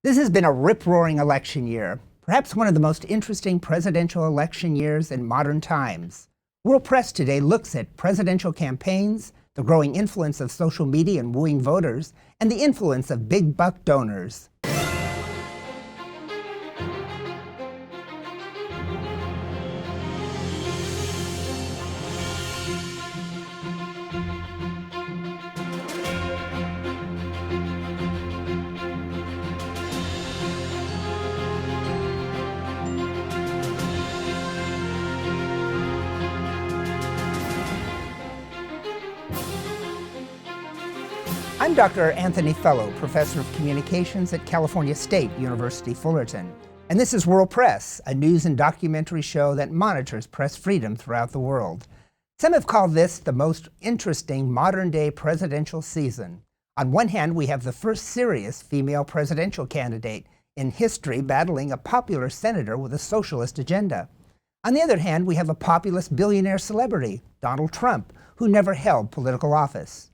This has been a rip-roaring election year, perhaps one of the most interesting presidential election years in modern times. World Press today looks at presidential campaigns, the growing influence of social media in wooing voters, and the influence of big-buck donors. I'm Dr. Anthony Fellow, Professor of Communications at California State University, Fullerton. And this is World Press, a news and documentary show that monitors press freedom throughout the world. Some have called this the most interesting modern-day presidential season. On one hand, we have the first serious female presidential candidate in history battling a popular senator with a socialist agenda. On the other hand, we have a populist billionaire celebrity, Donald Trump, who never held political office.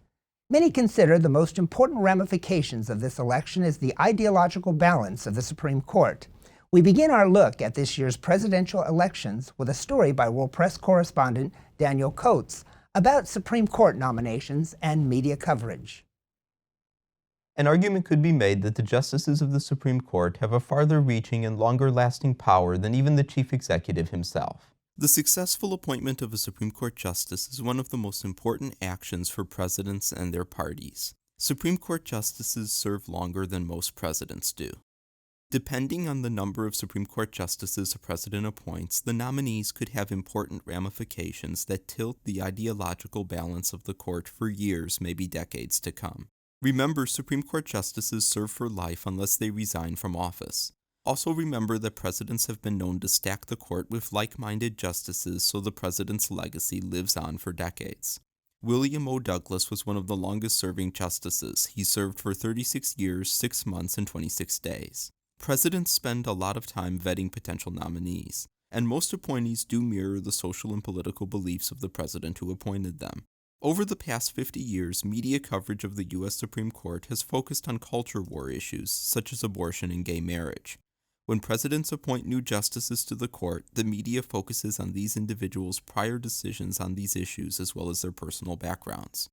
Many consider the most important ramifications of this election is the ideological balance of the Supreme Court. We begin our look at this year's presidential elections with a story by World Press correspondent Daniel Coates about Supreme Court nominations and media coverage. An argument could be made that the justices of the Supreme Court have a farther-reaching and longer-lasting power than even the chief executive himself. The successful appointment of a Supreme Court justice is one of the most important actions for presidents and their parties. Supreme Court justices serve longer than most presidents do. Depending on the number of Supreme Court justices a president appoints, the nominees could have important ramifications that tilt the ideological balance of the court for years, maybe decades to come. Remember, Supreme Court justices serve for life unless they resign from office. Also remember that presidents have been known to stack the court with like-minded justices so the president's legacy lives on for decades. William O. Douglas was one of the longest-serving justices. He served for 36 years, 6 months, and 26 days. Presidents spend a lot of time vetting potential nominees, and most appointees do mirror the social and political beliefs of the president who appointed them. Over the past 50 years, media coverage of the U.S. Supreme Court has focused on culture war issues, such as abortion and gay marriage. When presidents appoint new justices to the court, the media focuses on these individuals' prior decisions on these issues as well as their personal backgrounds.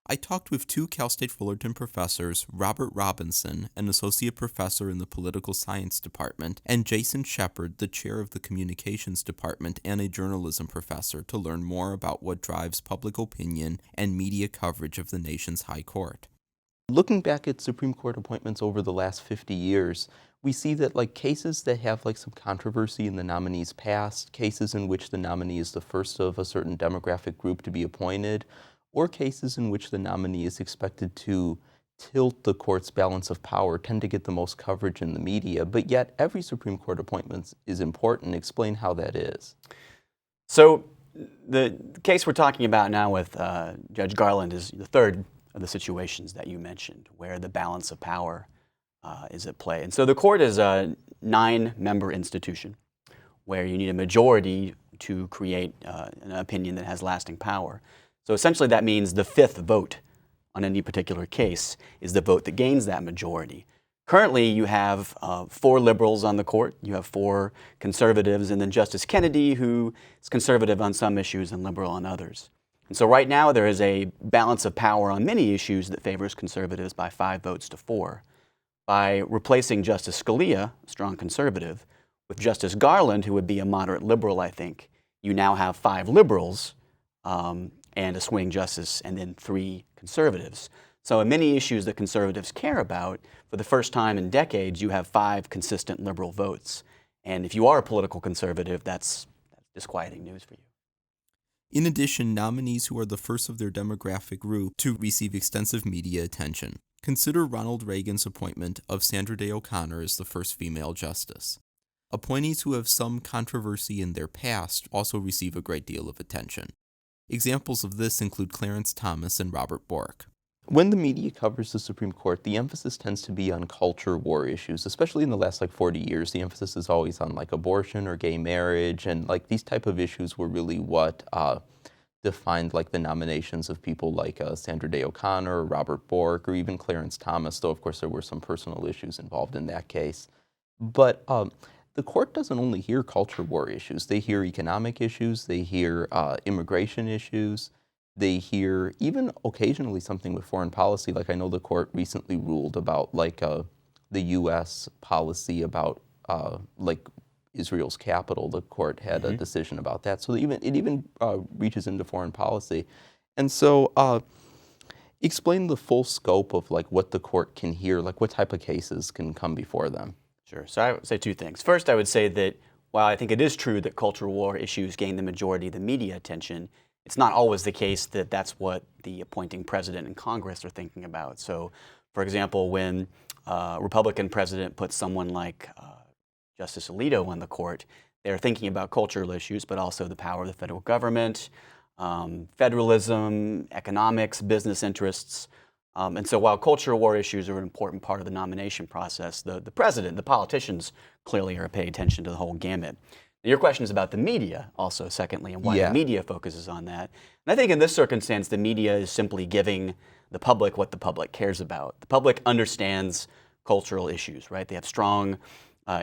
I talked with two Cal State Fullerton professors, Robert Robinson, an associate professor in the political science department, and Jason Shepard, the chair of the communications department and a journalism professor, to learn more about what drives public opinion and media coverage of the nation's high court. Looking back at Supreme Court appointments over the last 50 years, we see that cases that have some controversy in the nominee's past, cases in which the nominee is the first of a certain demographic group to be appointed, or cases in which the nominee is expected to tilt the court's balance of power tend to get the most coverage in the media, but yet every Supreme Court appointment is important. Explain how that is. So the case we're talking about now with Judge Garland is the third of the situations that you mentioned, where the balance of power is at play. And so the court is a 9-member institution where you need a majority to create an opinion that has lasting power. So essentially that means the 5th vote on any particular case is the vote that gains that majority. Currently you have 4 liberals on the court, you have 4 conservatives, and then Justice Kennedy, who is conservative on some issues and liberal on others. And so right now there is a balance of power on many issues that favors conservatives by 5 votes to 4. By replacing Justice Scalia, a strong conservative, with Justice Garland, who would be a moderate liberal, I think, you now have 5 liberals and a swing justice and then 3 conservatives. So in many issues that conservatives care about, for the first time in decades, you have 5 consistent liberal votes. And if you are a political conservative, that's disquieting news for you. In addition, nominees who are the first of their demographic group to receive extensive media attention. Consider Ronald Reagan's appointment of Sandra Day O'Connor as the first female justice. Appointees who have some controversy in their past also receive a great deal of attention. Examples of this include Clarence Thomas and Robert Bork. When the media covers the Supreme Court, the emphasis tends to be on culture war issues, especially in the last 40 years. The emphasis is always on abortion or gay marriage, and these type of issues were really what defined like the nominations of people like Sandra Day O'Connor, Robert Bork, or even Clarence Thomas, though of course there were some personal issues involved in that case. But the court doesn't only hear culture war issues. They hear economic issues, they hear immigration issues, they hear even occasionally something with foreign policy. Like I know the court recently ruled about like the U.S. policy about like Israel's capital. The court had a decision about that. So it even reaches into foreign policy. And so explain the full scope of like what the court can hear, like what type of cases can come before them. Sure. So I would say two things. First, I would say that while I think it is true that cultural war issues gain the majority of the media attention, it's not always the case that that's what the appointing president and Congress are thinking about. So, for example, when a Republican president puts someone like Justice Alito on the court, they're thinking about cultural issues, but also the power of the federal government, federalism, economics, business interests. And so while cultural war issues are an important part of the nomination process, the president, the politicians clearly are paying attention to the whole gamut. Now, your question is about the media also, secondly, and why the media focuses on that. And I think in this circumstance, the media is simply giving the public what the public cares about. The public understands cultural issues, right? They have strong,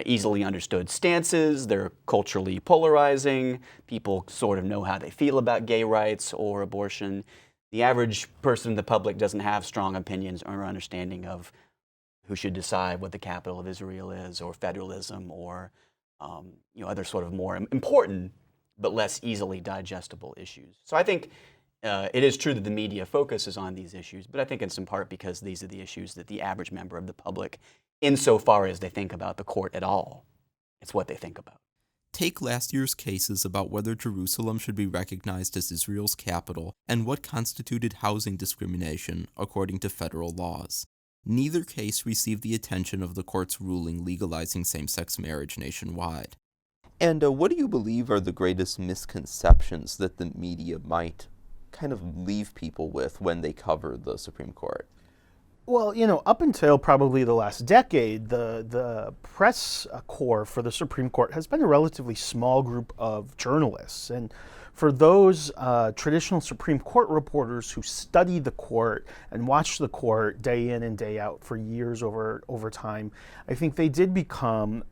easily understood stances. They're culturally polarizing. People sort of know how they feel about gay rights or abortion. The average person in the public doesn't have strong opinions or understanding of who should decide what the capital of Israel is, or federalism, or other sort of more important but less easily digestible issues. So I think it is true that the media focuses on these issues, but I think it's in part because these are the issues that the average member of the public, insofar as they think about the court at all, it's what they think about. Take last year's cases about whether Jerusalem should be recognized as Israel's capital and what constituted housing discrimination according to federal laws. Neither case received the attention of the court's ruling legalizing same-sex marriage nationwide. And what do you believe are the greatest misconceptions that the media might kind of leave people with when they cover the Supreme Court? Well, up until probably the last decade, the press corps for the Supreme Court has been a relatively small group of journalists. And for those traditional Supreme Court reporters who study the court and watch the court day in and day out for years over time, I think they did become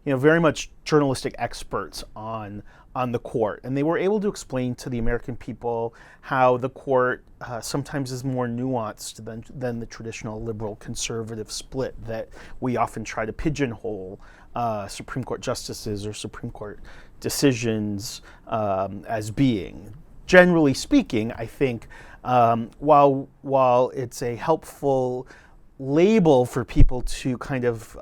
very much journalistic experts on the court. And they were able to explain to the American people how the court sometimes is more nuanced than the traditional liberal-conservative split that we often try to pigeonhole Supreme Court justices or Supreme Court decisions as being. Generally speaking, I think while it's a helpful label for people to kind of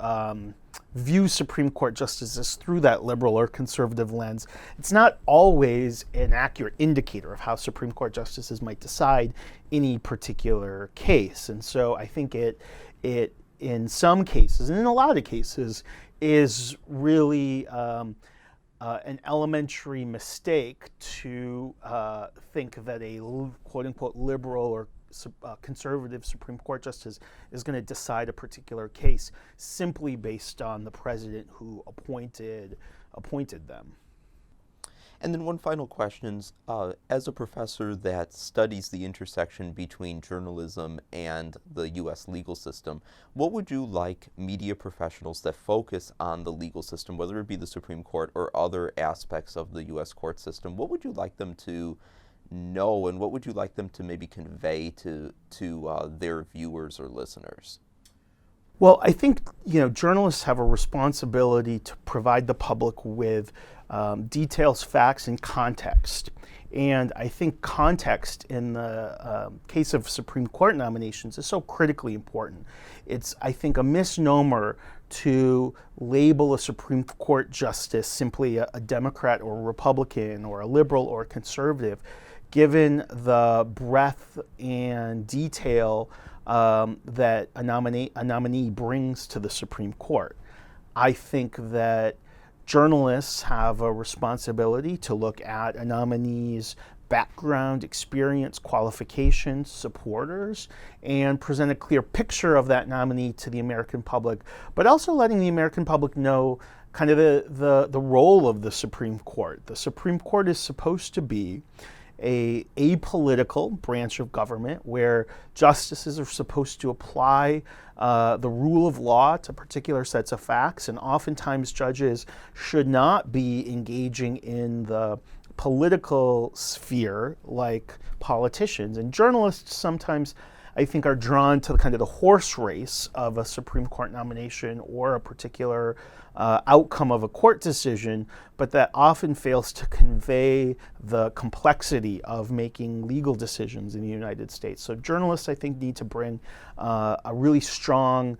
view Supreme Court justices through that liberal or conservative lens, it's not always an accurate indicator of how Supreme Court justices might decide any particular case. And so I think it in some cases, and in a lot of cases, is really an elementary mistake to think that a quote-unquote liberal or conservative Supreme Court justice is going to decide a particular case simply based on the president who appointed them. And then one final question, as a professor that studies the intersection between journalism and the U.S. legal system, what would you like media professionals that focus on the legal system, whether it be the Supreme Court or other aspects of the U.S. court system, what would you like them to know, and what would you like them to maybe convey to their viewers or listeners? Well, I think journalists have a responsibility to provide the public with details, facts, and context. And I think context in the case of Supreme Court nominations is so critically important. It's, I think, a misnomer to label a Supreme Court justice simply a Democrat or a Republican or a liberal or a conservative, given the breadth and detail that a nominee brings to the Supreme Court. I think that journalists have a responsibility to look at a nominee's background, experience, qualifications, supporters, and present a clear picture of that nominee to the American public, but also letting the American public know kind of the role of the Supreme Court. The Supreme Court is supposed to be a apolitical branch of government where justices are supposed to apply the rule of law to particular sets of facts, and oftentimes judges should not be engaging in the political sphere like politicians. And journalists sometimes, I think, are drawn to kind of the horse race of a Supreme Court nomination or a particular outcome of a court decision, but that often fails to convey the complexity of making legal decisions in the United States. So journalists, I think, need to bring a really strong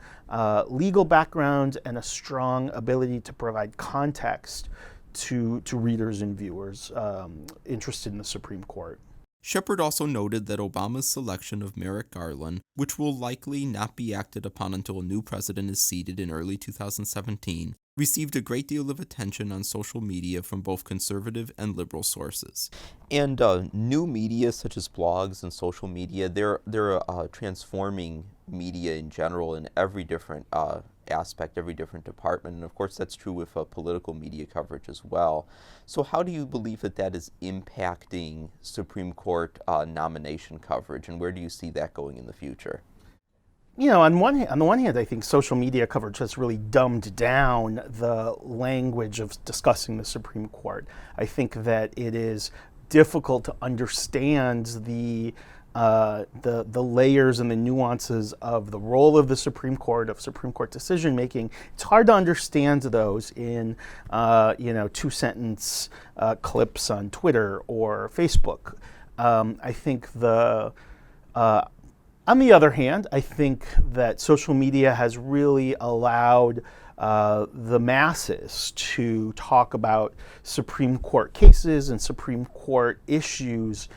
legal background and a strong ability to provide context to readers and viewers interested in the Supreme Court. Shepard also noted that Obama's selection of Merrick Garland, which will likely not be acted upon until a new president is seated in early 2017, received a great deal of attention on social media from both conservative and liberal sources. And new media such as blogs and social media, they're transforming media in general in every different aspect, every different department, and of course that's true with political media coverage as well. So how do you believe that that is impacting Supreme Court nomination coverage, and where do you see that going in the future? You know, on the one hand, I think social media coverage has really dumbed down the language of discussing the Supreme Court. I think that it is difficult to understand the layers and the nuances of the role of the Supreme Court, of Supreme Court decision making. It's hard to understand those in two-sentence clips on Twitter or Facebook. I think on the other hand, I think that social media has really allowed the masses to talk about Supreme Court cases and Supreme Court issues,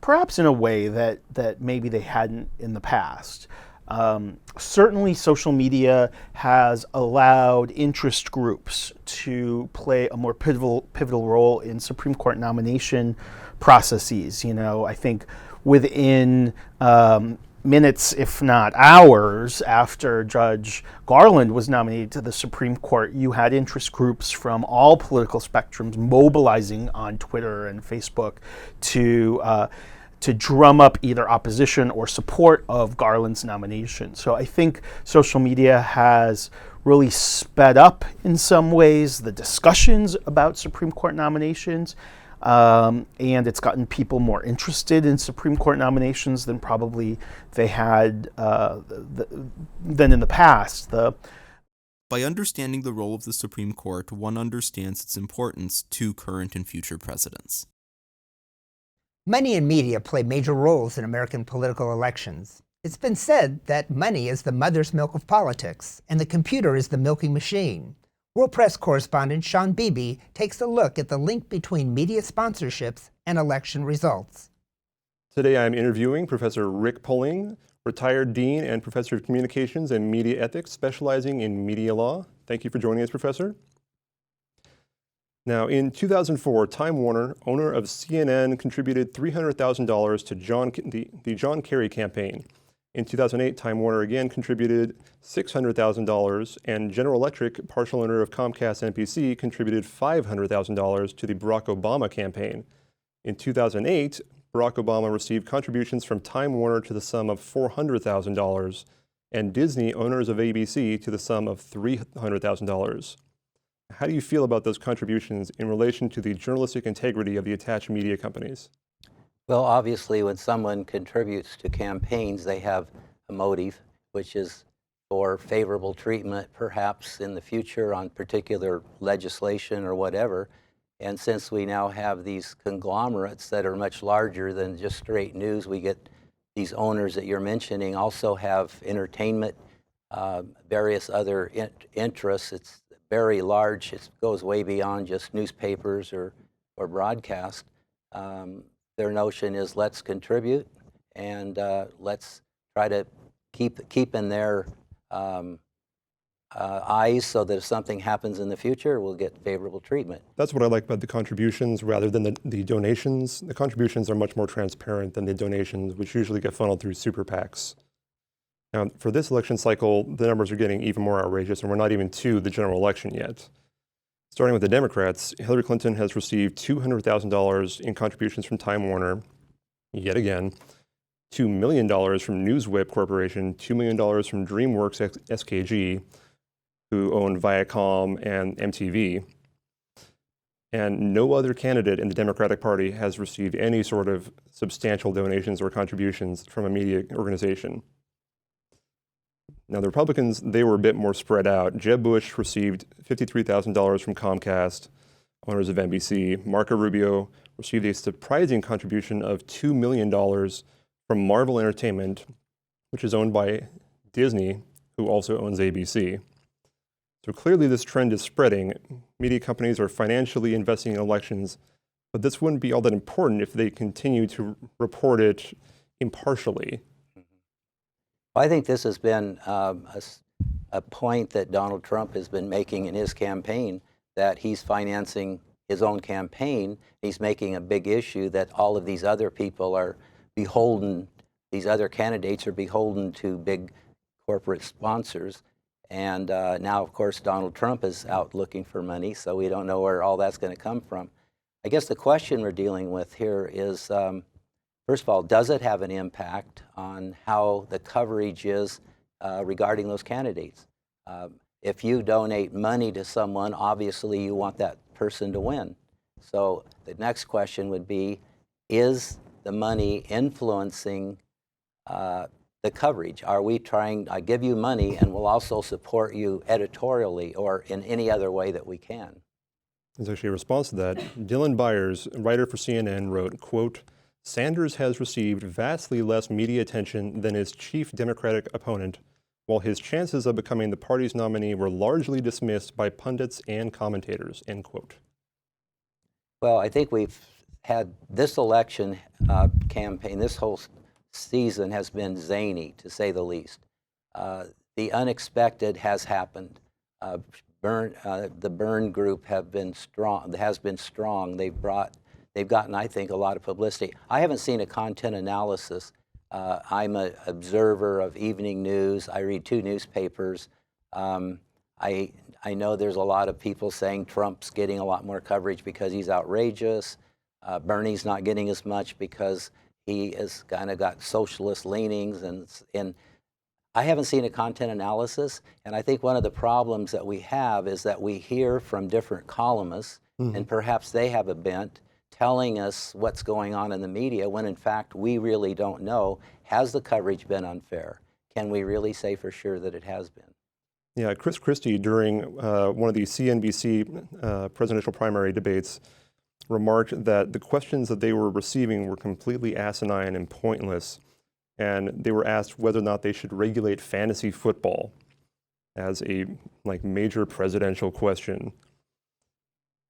perhaps in a way that maybe they hadn't in the past. Certainly social media has allowed interest groups to play a more pivotal role in Supreme Court nomination processes. You know, I think within minutes, if not hours, after Judge Garland was nominated to the Supreme Court, you had interest groups from all political spectrums mobilizing on Twitter and Facebook to drum up either opposition or support of Garland's nomination. So I think social media has really sped up in some ways the discussions about Supreme Court nominations, and it's gotten people more interested in Supreme Court nominations than probably they had than in the past. By understanding the role of the Supreme Court, one understands its importance to current and future presidents. Money and media play major roles in American political elections. It's been said that money is the mother's milk of politics, and the computer is the milking machine. World Press correspondent Sean Beebe takes a look at the link between media sponsorships and election results. Today I'm interviewing Professor Rick Pulling, retired Dean and Professor of Communications and Media Ethics, specializing in media law. Thank you for joining us, Professor. Now, in 2004, Time Warner, owner of CNN, contributed $300,000 to the John Kerry campaign. In 2008, Time Warner again contributed $600,000, and General Electric, partial owner of Comcast NBC, contributed $500,000 to the Barack Obama campaign. In 2008, Barack Obama received contributions from Time Warner to the sum of $400,000, and Disney, owners of ABC, to the sum of $300,000. How do you feel about those contributions in relation to the journalistic integrity of the attached media companies? Well, obviously, when someone contributes to campaigns, they have a motive, which is for favorable treatment, perhaps in the future on particular legislation or whatever. And since we now have these conglomerates that are much larger than just straight news, we get these owners that you're mentioning also have entertainment, various other interests. It's very large. It goes way beyond just newspapers or broadcast. Their notion is let's contribute and let's try to keep in their eyes so that if something happens in the future, we'll get favorable treatment. That's what I like about the contributions rather than the donations. The contributions are much more transparent than the donations, which usually get funneled through super PACs. Now, for this election cycle, the numbers are getting even more outrageous, and we're not even to the general election yet. Starting with the Democrats, Hillary Clinton has received $200,000 in contributions from Time Warner, yet again, $2 million from NewsWhip Corporation, $2 million from DreamWorks SKG, who own Viacom and MTV. And no other candidate in the Democratic Party has received any sort of substantial donations or contributions from a media organization. Now, the Republicans, they were a bit more spread out. Jeb Bush received $53,000 from Comcast, owners of NBC. Marco Rubio received a surprising contribution of $2 million from Marvel Entertainment, which is owned by Disney, who also owns ABC. So clearly this trend is spreading. Media companies are financially investing in elections, but this wouldn't be all that important if they continue to report it impartially. I think this has been a point that Donald Trump has been making in his campaign, that he's financing his own campaign. He's making a big issue that all of these other people are beholden, these other candidates are beholden to big corporate sponsors. And now, of course, Donald Trump is out looking for money, so we don't know where all that's going to come from. I guess the question we're dealing with here is, first of all, does it have an impact on how the coverage is regarding those candidates? If you donate money to someone, obviously you want that person to win. So the next question would be, is the money influencing the coverage? Are we trying, I give you money and we'll also support you editorially or in any other way that we can? There's actually a response to that. Dylan Byers, writer for CNN, wrote, quote, "Sanders has received vastly less media attention than his chief Democratic opponent, while his chances of becoming the party's nominee were largely dismissed by pundits and commentators," end quote. Well, I think we've had this election campaign, this whole season has been zany, to say the least. The unexpected has happened. The Byrne group has been strong. They've gotten, I think, a lot of publicity. I haven't seen a content analysis. I'm an observer of evening news. I read 2 newspapers. I know there's a lot of people saying Trump's getting a lot more coverage because he's outrageous. Bernie's not getting as much because he has kind of got socialist leanings. And I haven't seen a content analysis. And I think one of the problems that we have is that we hear from different columnists, and perhaps they have a bent, telling us what's going on in the media when in fact we really don't know. Has the coverage been unfair? Can we really say for sure that it has been? Yeah, Chris Christie, during one of the CNBC presidential primary debates, remarked that the questions that they were receiving were completely asinine and pointless, and they were asked whether or not they should regulate fantasy football as a major presidential question.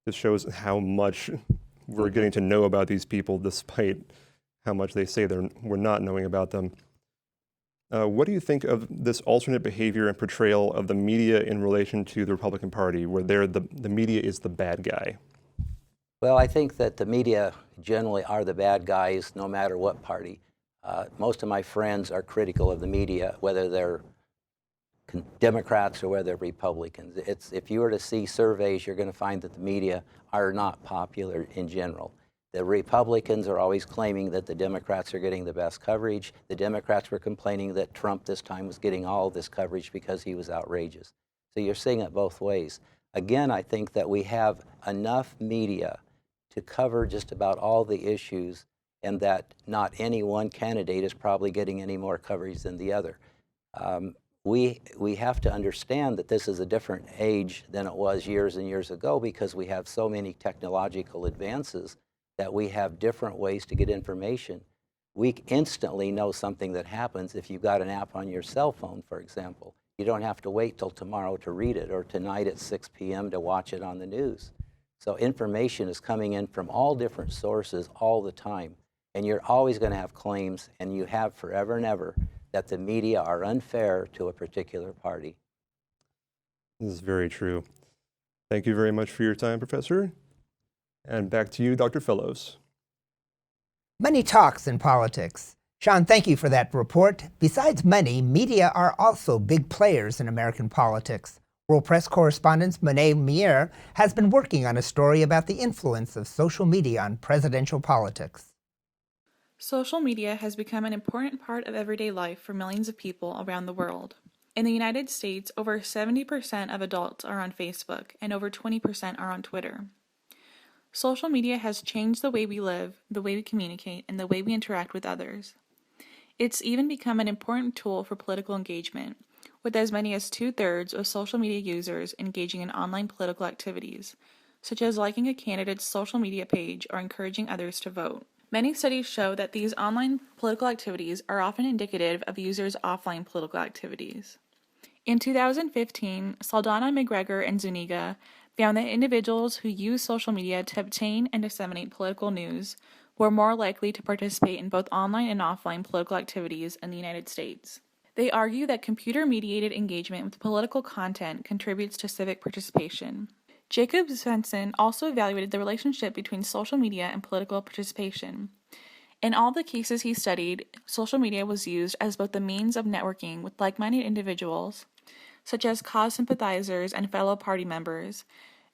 This shows how much we're getting to know about these people, despite how much they say we're not knowing about them. What do you think of this alternate behavior and portrayal of the media in relation to the Republican Party, where the media is the bad guy? Well, I think that the media generally are the bad guys, no matter what party. Most of my friends are critical of the media, whether they're Democrats or whether they're Republicans. If you were to see surveys, you're going to find that the media are not popular in general. The Republicans are always claiming that the Democrats are getting the best coverage. The Democrats were complaining that Trump this time was getting all of this coverage because he was outrageous. So you're seeing it both ways. Again, I think that we have enough media to cover just about all the issues, and that not any one candidate is probably getting any more coverage than the other. We have to understand that this is a different age than it was years and years ago, because we have so many technological advances that we have different ways to get information. We instantly know something that happens if you've got an app on your cell phone, for example. You don't have to wait till tomorrow to read it or tonight at 6 p.m. to watch it on the news. So information is coming in from all different sources all the time. And you're always going to have claims, and you have forever and ever, that the media are unfair to a particular party. This is very true. Thank you very much for your time, Professor. And back to you, Dr. Fellows. Money talks in politics. Sean, thank you for that report. Besides money, media are also big players in American politics. World Press correspondent Monet Mier has been working on a story about the influence of social media on presidential politics. Social media has become an important part of everyday life for millions of people around the world. In the United States, over 70% of adults are on Facebook and over 20% are on Twitter. Social media has changed the way we live, the way we communicate, and the way we interact with others. It's even become an important tool for political engagement, with as many as 2/3 of social media users engaging in online political activities, such as liking a candidate's social media page or encouraging others to vote. Many studies show that these online political activities are often indicative of users' offline political activities. In 2015, Saldana, McGregor, and Zuniga found that individuals who use social media to obtain and disseminate political news were more likely to participate in both online and offline political activities in the United States. They argue that computer-mediated engagement with political content contributes to civic participation. Jacob Svensson also evaluated the relationship between social media and political participation. In all the cases he studied, social media was used as both the means of networking with like-minded individuals, such as cause sympathizers and fellow party members,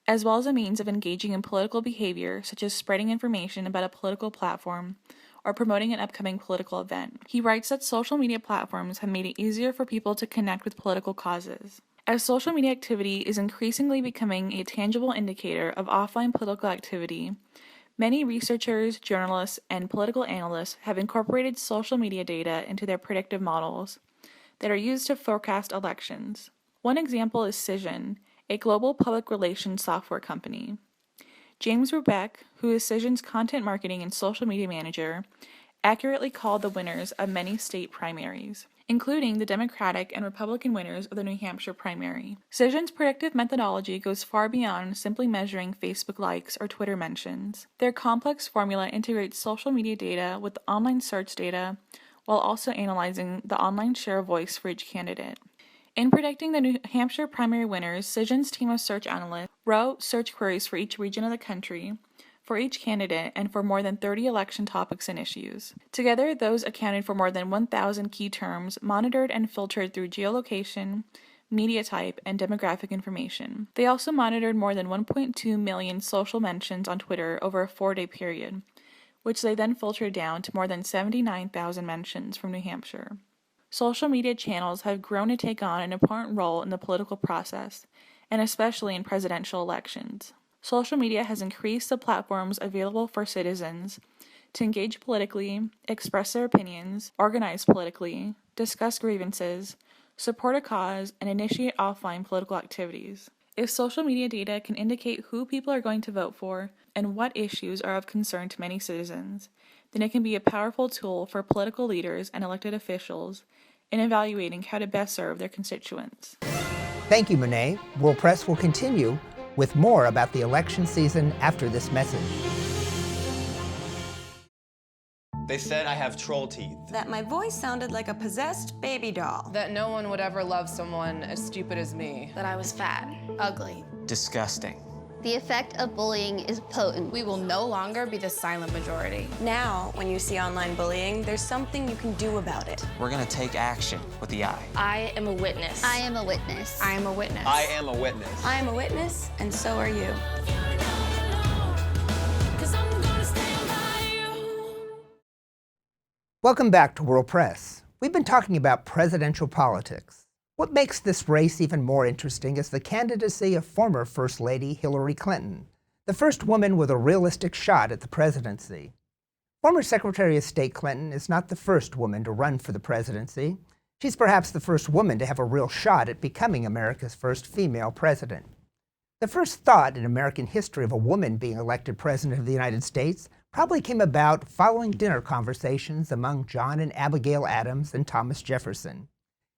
as well as a means of engaging in political behavior, such as spreading information about a political platform or promoting an upcoming political event. He writes that social media platforms have made it easier for people to connect with political causes. As social media activity is increasingly becoming a tangible indicator of offline political activity, many researchers, journalists, and political analysts have incorporated social media data into their predictive models that are used to forecast elections. One example is Cision, a global public relations software company. James Rubeck, who is Cision's content marketing and social media manager, accurately called the winners of many state primaries, including the Democratic and Republican winners of the New Hampshire primary. Cision's predictive methodology goes far beyond simply measuring Facebook likes or Twitter mentions. Their complex formula integrates social media data with online search data while also analyzing the online share of voice for each candidate. In predicting the New Hampshire primary winners, Cision's team of search analysts wrote search queries for each region of the country, for each candidate, and for more than 30 election topics and issues. Together, those accounted for more than 1,000 key terms monitored and filtered through geolocation, media type, and demographic information. They also monitored more than 1.2 million social mentions on Twitter over a 4-day period, which they then filtered down to more than 79,000 mentions from New Hampshire. Social media channels have grown to take on an important role in the political process, and especially in presidential elections. Social media has increased the platforms available for citizens to engage politically, express their opinions, organize politically, discuss grievances, support a cause, and initiate offline political activities. If social media data can indicate who people are going to vote for and what issues are of concern to many citizens, then it can be a powerful tool for political leaders and elected officials in evaluating how to best serve their constituents. Thank you, Monet. World Press will continue with more about the election season after this message. They said I have troll teeth. That my voice sounded like a possessed baby doll. That no one would ever love someone as stupid as me. That I was fat, ugly. Disgusting. The effect of bullying is potent. We will no longer be the silent majority. Now, when you see online bullying, there's something you can do about it. We're gonna take action with the I. I am a witness. I am a witness. I am a witness. I am a witness. I am a witness, and so are you. Welcome back to World Press. We've been talking about presidential politics. What makes this race even more interesting is the candidacy of former First Lady Hillary Clinton, the first woman with a realistic shot at the presidency. Former Secretary of State Clinton is not the first woman to run for the presidency. She's perhaps the first woman to have a real shot at becoming America's first female president. The first thought in American history of a woman being elected president of the United States probably came about following dinner conversations among John and Abigail Adams and Thomas Jefferson.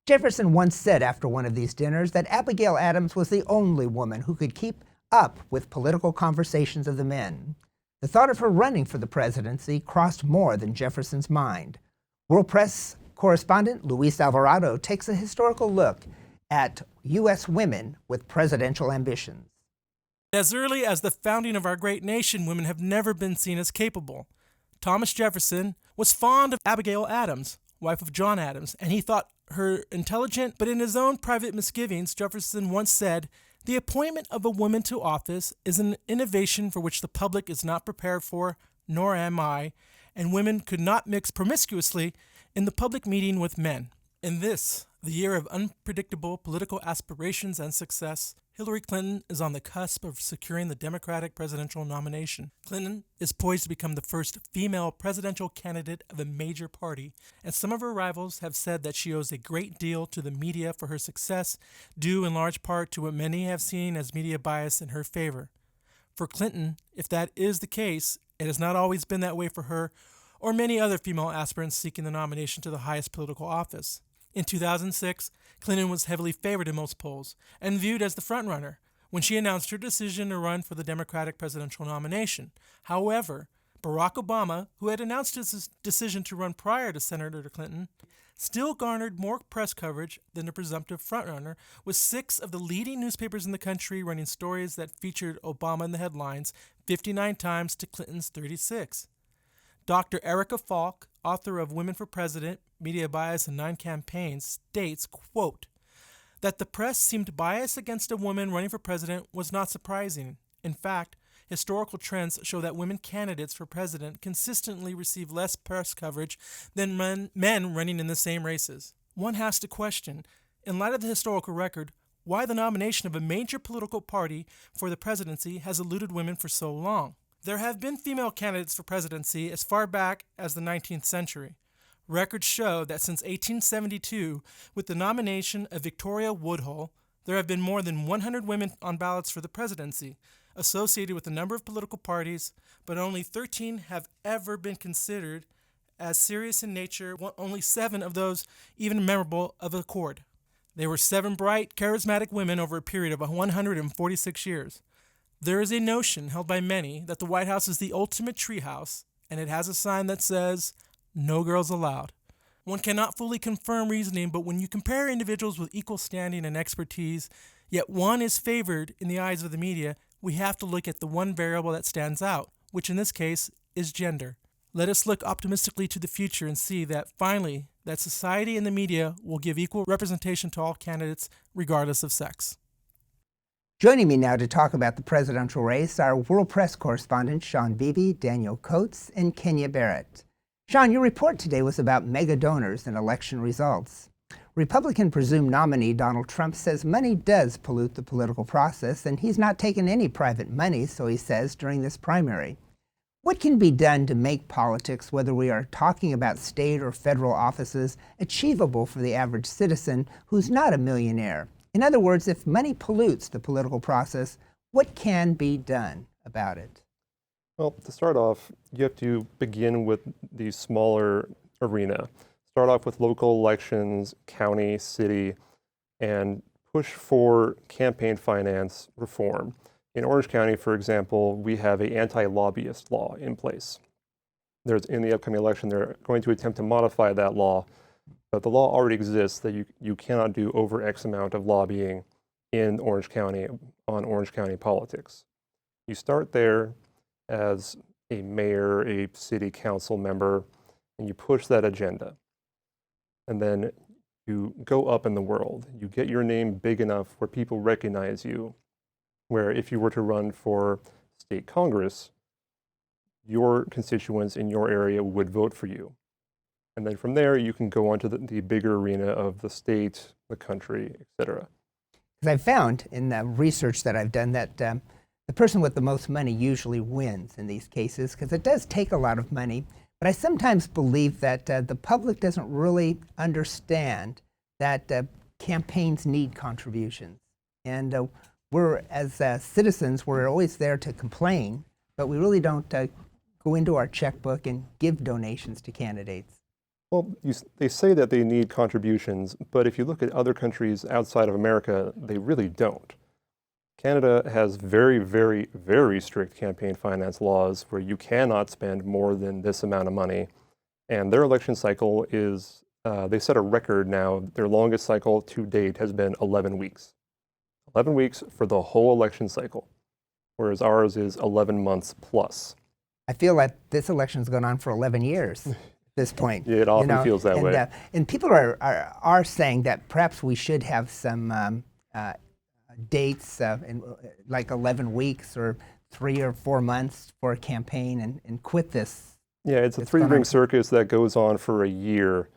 Jefferson once said after one of these dinners that Abigail Adams was the only woman who could keep up with political conversations of the men. The thought of her running for the presidency crossed more than Jefferson's mind. World Press correspondent Luis Alvarado takes a historical look at U.S. women with presidential ambitions. As early as the founding of our great nation, women have never been seen as capable. Thomas Jefferson was fond of Abigail Adams, wife of John Adams, and he thought her intelligent, but in his own private misgivings, Jefferson once said, "The appointment of a woman to office is an innovation for which the public is not prepared for, nor am I, and women could not mix promiscuously in the public meeting with men." In this, the year of unpredictable political aspirations and success, Hillary Clinton is on the cusp of securing the Democratic presidential nomination. Clinton is poised to become the first female presidential candidate of a major party, and some of her rivals have said that she owes a great deal to the media for her success, due in large part to what many have seen as media bias in her favor. For Clinton, if that is the case, it has not always been that way for her or many other female aspirants seeking the nomination to the highest political office. In 2006, Clinton was heavily favored in most polls and viewed as the frontrunner when she announced her decision to run for the Democratic presidential nomination. However, Barack Obama, who had announced his decision to run prior to Senator Clinton, still garnered more press coverage than the presumptive frontrunner, with 6 of the leading newspapers in the country running stories that featured Obama in the headlines 59 times to Clinton's 36. Dr. Erica Falk, author of Women for President, Media Bias and 9 Campaigns, states, quote, that the press seemed biased against a woman running for president was not surprising. In fact, historical trends show that women candidates for president consistently receive less press coverage than men running in the same races. One has to question, in light of the historical record, why the nomination of a major political party for the presidency has eluded women for so long. There have been female candidates for presidency as far back as the 19th century. Records show that since 1872, with the nomination of Victoria Woodhull, there have been more than 100 women on ballots for the presidency, associated with a number of political parties, but only 13 have ever been considered as serious in nature, only 7 of those even memorable of accord. They were 7 bright, charismatic women over a period of 146 years. There is a notion held by many that the White House is the ultimate treehouse, and it has a sign that says, "No girls allowed." One cannot fully confirm reasoning, but when you compare individuals with equal standing and expertise, yet one is favored in the eyes of the media, we have to look at the one variable that stands out, which in this case is gender. Let us look optimistically to the future and see that finally, that society and the media will give equal representation to all candidates, regardless of sex. Joining me now to talk about the presidential race are World Press correspondents Sean Beebe, Daniel Coates, and Kenya Barrett. Sean, your report today was about mega donors and election results. Republican presumed nominee Donald Trump says money does pollute the political process, and he's not taken any private money, so he says, during this primary. What can be done to make politics, whether we are talking about state or federal offices, achievable for the average citizen who's not a millionaire? In other words, if money pollutes the political process, what can be done about it? Well, to start off, you have to begin with the smaller arena. Start off with local elections, county, city, and push for campaign finance reform. In Orange County, for example, we have an anti-lobbyist law in place. In the upcoming election, they're going to attempt to modify that law, but the law already exists that you cannot do over X amount of lobbying in Orange County on Orange County politics. You start there as a mayor, a city council member, and you push that agenda. And then you go up in the world. You get your name big enough where people recognize you, where if you were to run for state Congress, your constituents in your area would vote for you. And then from there, you can go on to the bigger arena of the state, the country, et cetera. Because I've found in the research that I've done that the person with the most money usually wins in these cases, because it does take a lot of money. But I sometimes believe that the public doesn't really understand that campaigns need contributions. And we're, as citizens, we're always there to complain, but we really don't go into our checkbook and give donations to candidates. Well, they say that they need contributions, but if you look at other countries outside of America, they really don't. Canada has very, very, very strict campaign finance laws where you cannot spend more than this amount of money. And their election cycle is, they set a record now. Their longest cycle to date has been 11 weeks. 11 weeks for the whole election cycle, whereas ours is 11 months plus. I feel like this election's gone on for 11 years. this point. Yeah, it often feels that way. And people are saying that perhaps we should have some dates in like 11 weeks or 3 or 4 months for a campaign and quit this. Yeah, it's a three-ring circus that goes on for a year.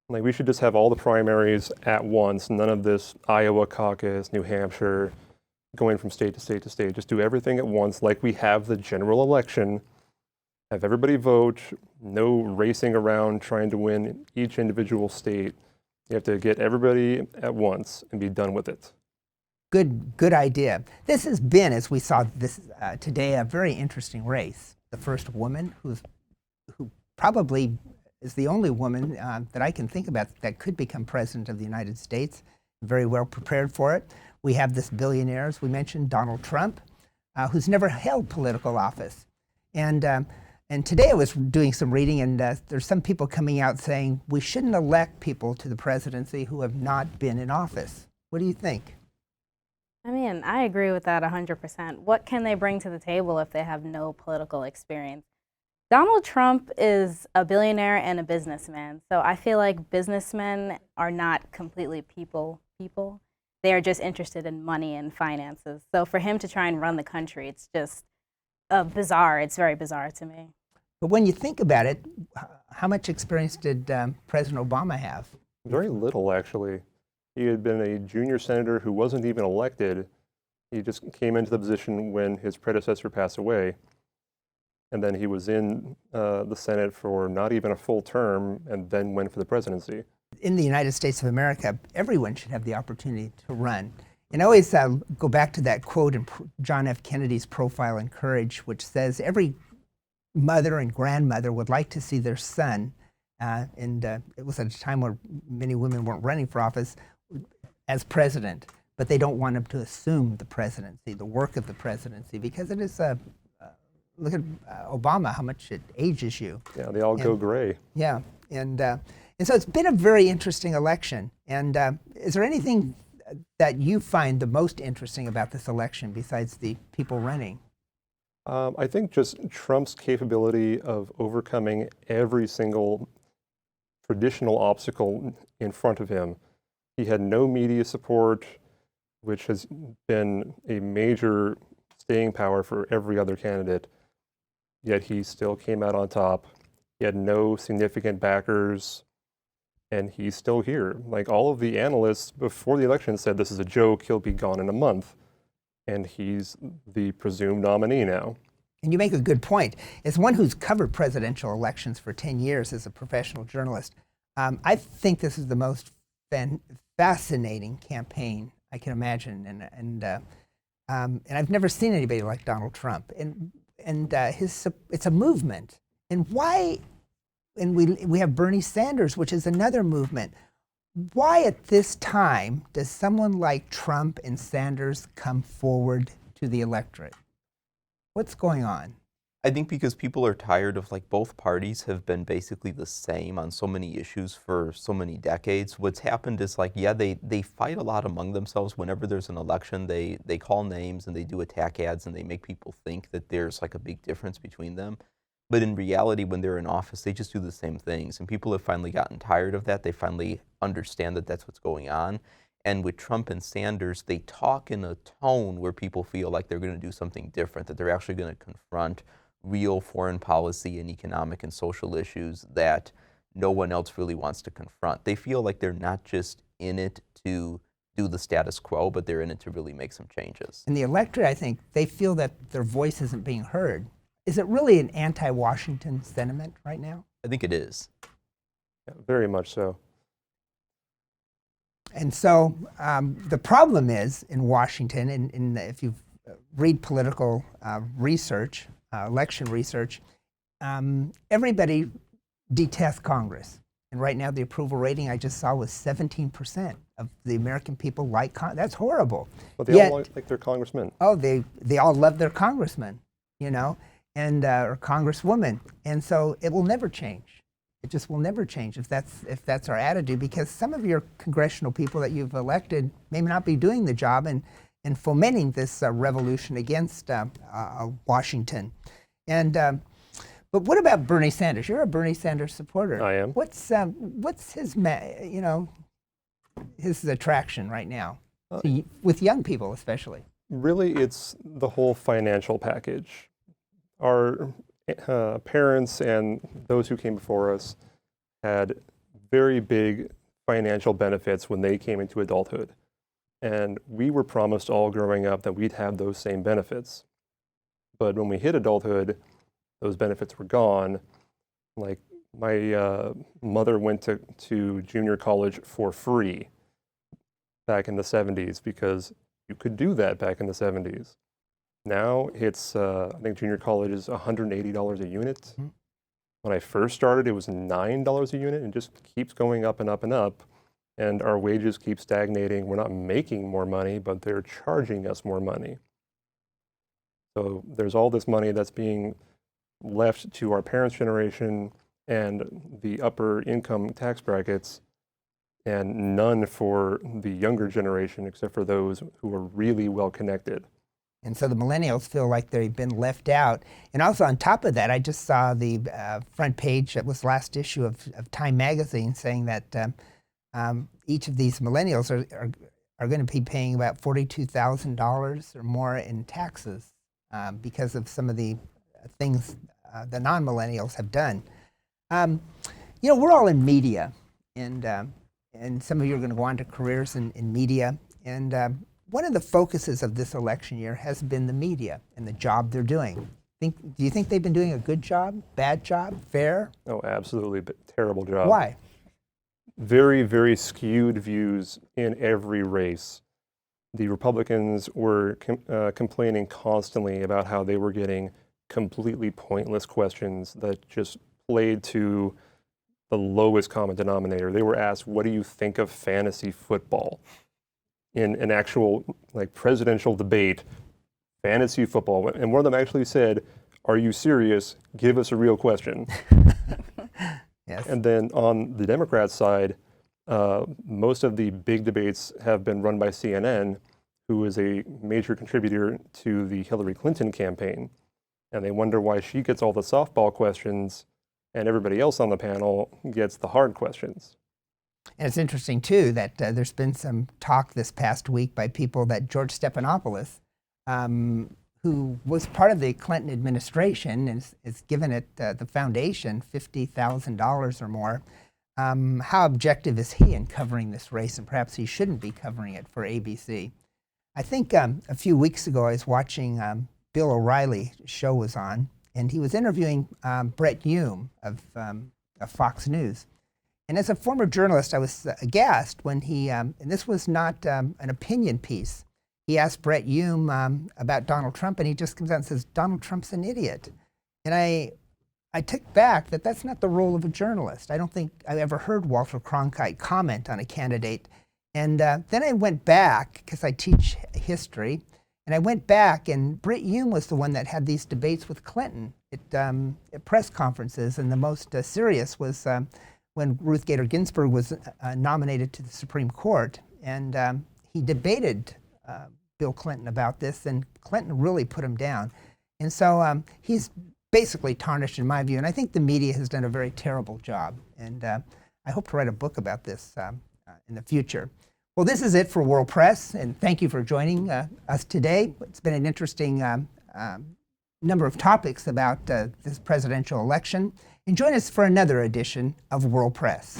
Like, we should just have all the primaries at once. None of this Iowa caucus, New Hampshire, going from state to state to state. Just do everything at once, like we have the general election. Have everybody vote. No racing around trying to win each individual state. You have to get everybody at once and be done with it. Good idea. This has been, as we saw this today, a very interesting race. The first woman who probably is the only woman that I can think about that could become president of the United States, very well prepared for it. We have this billionaire, as we mentioned, Donald Trump, who's never held political office. And today I was doing some reading, and there's some people coming out saying we shouldn't elect people to the presidency who have not been in office. What do you think? I mean, I agree with that 100%. What can they bring to the table if they have no political experience? Donald Trump is a billionaire and a businessman, so I feel like businessmen are not completely people. They are just interested in money and finances. So for him to try and run the country, it's just bizarre. It's very bizarre to me. But when you think about it, how much experience did President Obama have? Very little, actually. He had been a junior senator who wasn't even elected. He just came into the position when his predecessor passed away. And then he was in the Senate for not even a full term and then went for the presidency. In the United States of America, everyone should have the opportunity to run. And I always go back to that quote in John F. Kennedy's Profile in Courage, which says every mother and grandmother would like to see their son, and it was at a time where many women weren't running for office, as president, but they don't want him to assume the presidency, the work of the presidency, because it is look at Obama, how much it ages you. Yeah, they all go gray. Yeah, and so it's been a very interesting election. And is there anything that you find the most interesting about this election besides the people running? I think just Trump's capability of overcoming every single traditional obstacle in front of him. He had no media support, which has been a major staying power for every other candidate, yet he still came out on top. He had no significant backers, and he's still here. Like, all of the analysts before the election said this is a joke, he'll be gone in a month, and he's the presumed nominee now. And you make a good point. As one who's covered presidential elections for 10 years as a professional journalist, I think this is the most fascinating campaign I can imagine, and I've never seen anybody like Donald Trump. And it's a movement. And why? And we have Bernie Sanders, which is another movement. Why at this time does someone like Trump and Sanders come forward to the electorate? What's going on? I think because people are tired of, like, both parties have been basically the same on so many issues for so many decades. What's happened is, like, yeah, they fight a lot among themselves. Whenever there's an election, they call names and they do attack ads and they make people think that there's, like, a big difference between them. But in reality, when they're in office, they just do the same things. And people have finally gotten tired of that. They finally understand that that's what's going on. And with Trump and Sanders, they talk in a tone where people feel like they're going to do something different, that they're actually going to confront real foreign policy and economic and social issues that no one else really wants to confront. They feel like they're not just in it to do the status quo, but they're in it to really make some changes. And the electorate, I think, they feel that their voice isn't being heard. Is it really an anti-Washington sentiment right now? I think it is. Yeah, very much so. And so the problem is in Washington, and if you read political research, election research, everybody detests Congress. And right now the approval rating I just saw was 17% of the American people like Congress. That's horrible. But they all like their congressmen. Oh, they all love their congressman, you know, and or congresswoman. And so it will never change. It just will never change if that's our attitude, because some of your congressional people that you've elected may not be doing the job and fomenting this revolution against Washington. And But what about Bernie Sanders? You're a Bernie Sanders supporter. I am. What's his his attraction right now with young people especially? Really, it's the whole financial package. Our parents and those who came before us had very big financial benefits when they came into adulthood. And we were promised all growing up that we'd have those same benefits. But when we hit adulthood, those benefits were gone. Like my mother went to junior college for free back in the 70s because you could do that back in the 70s. Now it's, I think junior college is $180 a unit. Mm-hmm. When I first started, it was $9 a unit and just keeps going up and up and up. And our wages keep stagnating. We're not making more money, but they're charging us more money. So there's all this money that's being left to our parents' generation and the upper income tax brackets, and none for the younger generation except for those who are really well connected. And so the millennials feel like they've been left out. And also on top of that, I just saw the front page, that was last issue of Time magazine, saying that each of these millennials are going to be paying about $42,000 or more in taxes because of some of the things the non-millennials have done. You know, we're all in media, and some of you are going to go on to careers in media. And one of the focuses of this election year has been the media and the job they're doing. Do you think they've been doing a good job, bad job, fair? Oh, absolutely, but terrible job. Why? Very, very skewed views in every race. The Republicans were complaining constantly about how they were getting completely pointless questions that just played to the lowest common denominator. They were asked, what do you think of fantasy football? In an actual presidential debate, fantasy football. And one of them actually said, are you serious? Give us a real question. Yes. And then on the Democrat side, most of the big debates have been run by CNN, who is a major contributor to the Hillary Clinton campaign. And they wonder why she gets all the softball questions and everybody else on the panel gets the hard questions. And it's interesting, too, that there's been some talk this past week by people that George Stephanopoulos, who was part of the Clinton administration and is given it the foundation $50,000 or more. How objective is he in covering this race? And perhaps he shouldn't be covering it for ABC. I think a few weeks ago I was watching Bill O'Reilly's show was on, and he was interviewing Brett Hume of Fox News. And as a former journalist, I was aghast when he, and this was not an opinion piece, he asked Brett Hume about Donald Trump, and he just comes out and says, Donald Trump's an idiot. And I took back that that's not the role of a journalist. I don't think I've ever heard Walter Cronkite comment on a candidate. And then I went back, because I teach history, and I went back, and Brett Hume was the one that had these debates with Clinton at press conferences, and the most serious was when Ruth Bader Ginsburg was nominated to the Supreme Court, and he debated Bill Clinton about this, and Clinton really put him down. And so he's basically tarnished in my view, and I think the media has done a very terrible job. And I hope to write a book about this in the future. Well, this is it for World Press, and thank you for joining us today. It's been an interesting number of topics about this presidential election. And join us for another edition of World Press.